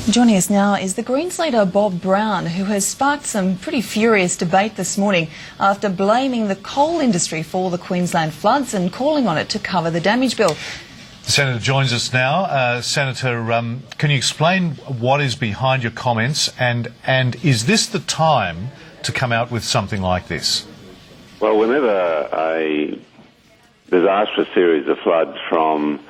Joining us now is the Greens leader Bob Brown, who has sparked some pretty furious debate this morning after blaming the coal industry for the Queensland floods and calling on it to cover the damage bill. The Senator joins us now. Senator, can you explain what is behind your comments, and is this the time to come out with something like this? Well, whenever a disastrous series of floods from,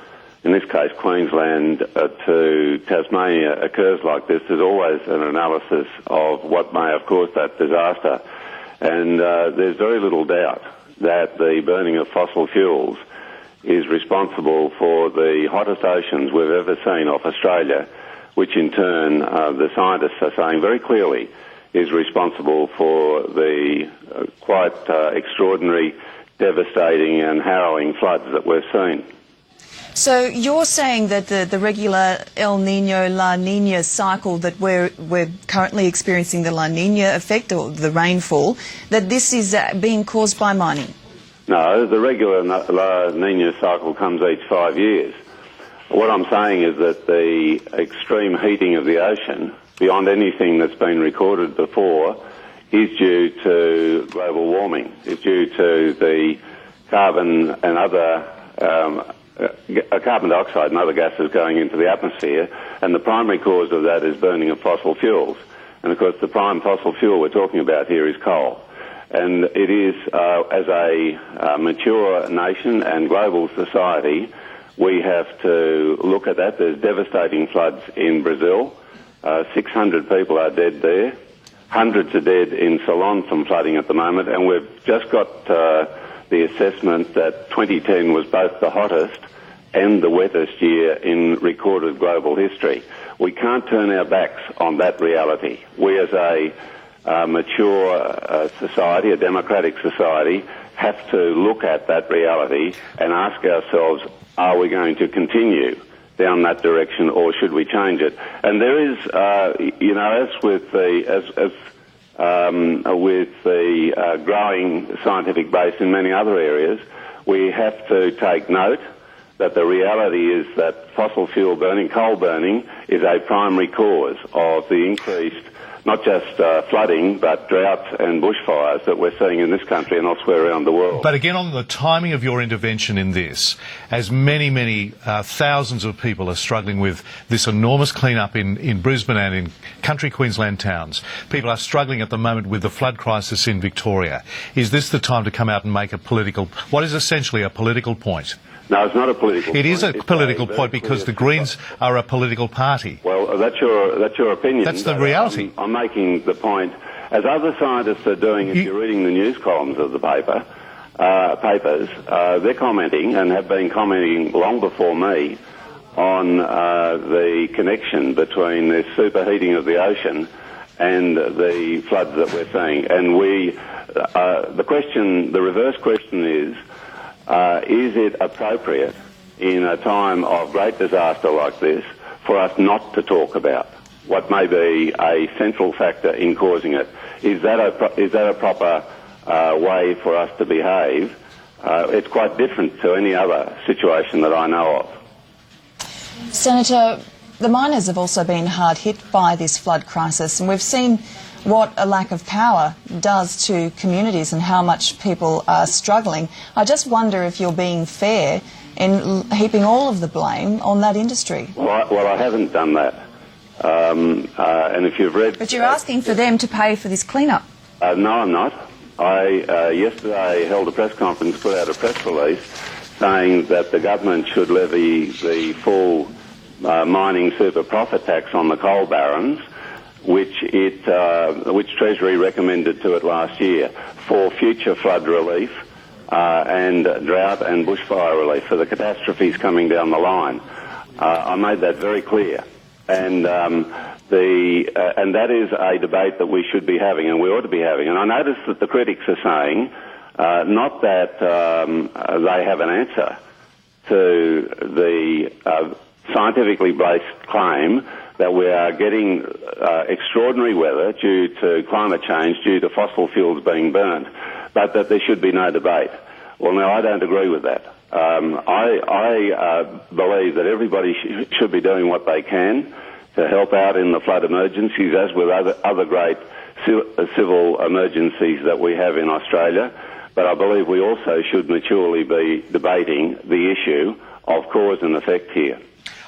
in this case, Queensland to Tasmania occurs like this, there's always an analysis of what may have caused that disaster. And there's very little doubt that the burning of fossil fuels is responsible for the hottest oceans we've ever seen off Australia, which in turn, the scientists are saying very clearly, is responsible for the quite extraordinary, devastating and harrowing floods that we've seen. So you're saying that the regular El Nino, La Nina cycle that we're currently experiencing, the La Nina effect or the rainfall, that this is being caused by mining? No, the regular La Nina cycle comes each 5 years. What I'm saying is that the extreme heating of the ocean, beyond anything that's been recorded before, is due to global warming. It's due to the carbon and other carbon dioxide and other gases going into the atmosphere, and the primary cause of that is burning of fossil fuels. And of course the prime fossil fuel we're talking about here is coal. And it is, as a mature nation and global society, we have to look at that. There's devastating floods in Brazil. 600 people are dead there. Hundreds are dead in Ceylon from flooding at the moment, and we've just got the assessment that 2010 was both the hottest and the wettest year in recorded global history. We can't turn our backs on that reality. We as a mature society, a democratic society, have to look at that reality and ask ourselves, are we going to continue down that direction or should we change it? And there is, as with the growing scientific base in many other areas, we have to take note that the reality is that fossil fuel burning, coal burning, is a primary cause of the increased not just flooding, but droughts and bushfires that we're seeing in this country and elsewhere around the world. But again, on the timing of your intervention in this, as many thousands of people are struggling with this enormous clean-up in Brisbane and in country Queensland towns, people are struggling at the moment with the flood crisis in Victoria. Is this the time to come out and make what is essentially a political point? No, it's not a political point. It is a political point because the Greens are a political party. Well, that's your opinion. That's the reality. I'm making the point, as other scientists are doing, if you're reading the news columns of the papers, they're commenting and have been commenting long before me on the connection between the superheating of the ocean and the floods that we're seeing. And the reverse question is it appropriate in a time of great disaster like this for us not to talk about what may be a central factor in causing it? Is that a proper way for us to behave? It's quite different to any other situation that I know of. Senator, the miners have also been hard hit by this flood crisis, and we've seen what a lack of power does to communities and how much people are struggling. I just wonder if you're being fair in heaping all of the blame on that industry. Well, I haven't done that. And if you've read... But you're asking for them to pay for this clean-up. No, I'm not. I yesterday held a press conference, put out a press release saying that the government should levy the full mining super profit tax on the coal barons, which Treasury recommended to it last year for future flood relief and drought and bushfire relief for the catastrophes coming down the line. I made that very clear, and that is a debate that we should be having and we ought to be having. And I notice that the critics are saying not that they have an answer to the scientifically based claim that we are getting extraordinary weather due to climate change, due to fossil fuels being burnt, but that there should be no debate. Well, now, I don't agree with that. I believe that everybody should be doing what they can to help out in the flood emergencies, as with other great civil emergencies that we have in Australia. But I believe we also should maturely be debating the issue of cause and effect here.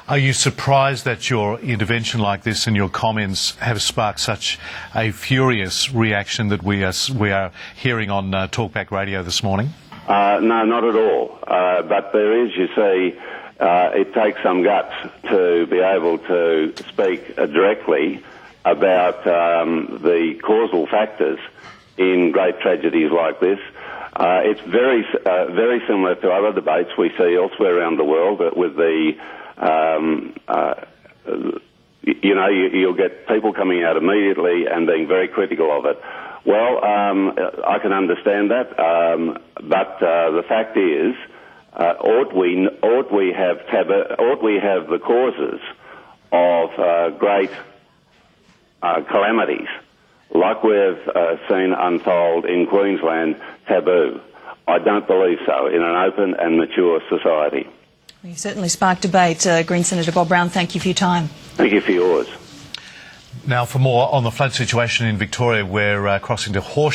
Are you surprised that your intervention like this and your comments have sparked such a furious reaction that we are hearing on Talkback Radio this morning? No, not at all. But there is, you see, it takes some guts to be able to speak directly about the causal factors in great tragedies like this. It's very similar to other debates we see elsewhere around the world with the you'll get people coming out immediately and being very critical of it. Well, I can understand that, but the fact is, ought we have the causes of great calamities like we've seen unfold in Queensland taboo? I don't believe so in an open and mature society. You certainly sparked debate. Green Senator Bob Brown, thank you for your time. Thank you for yours. Now, for more on the flood situation in Victoria, we're crossing to Horsham.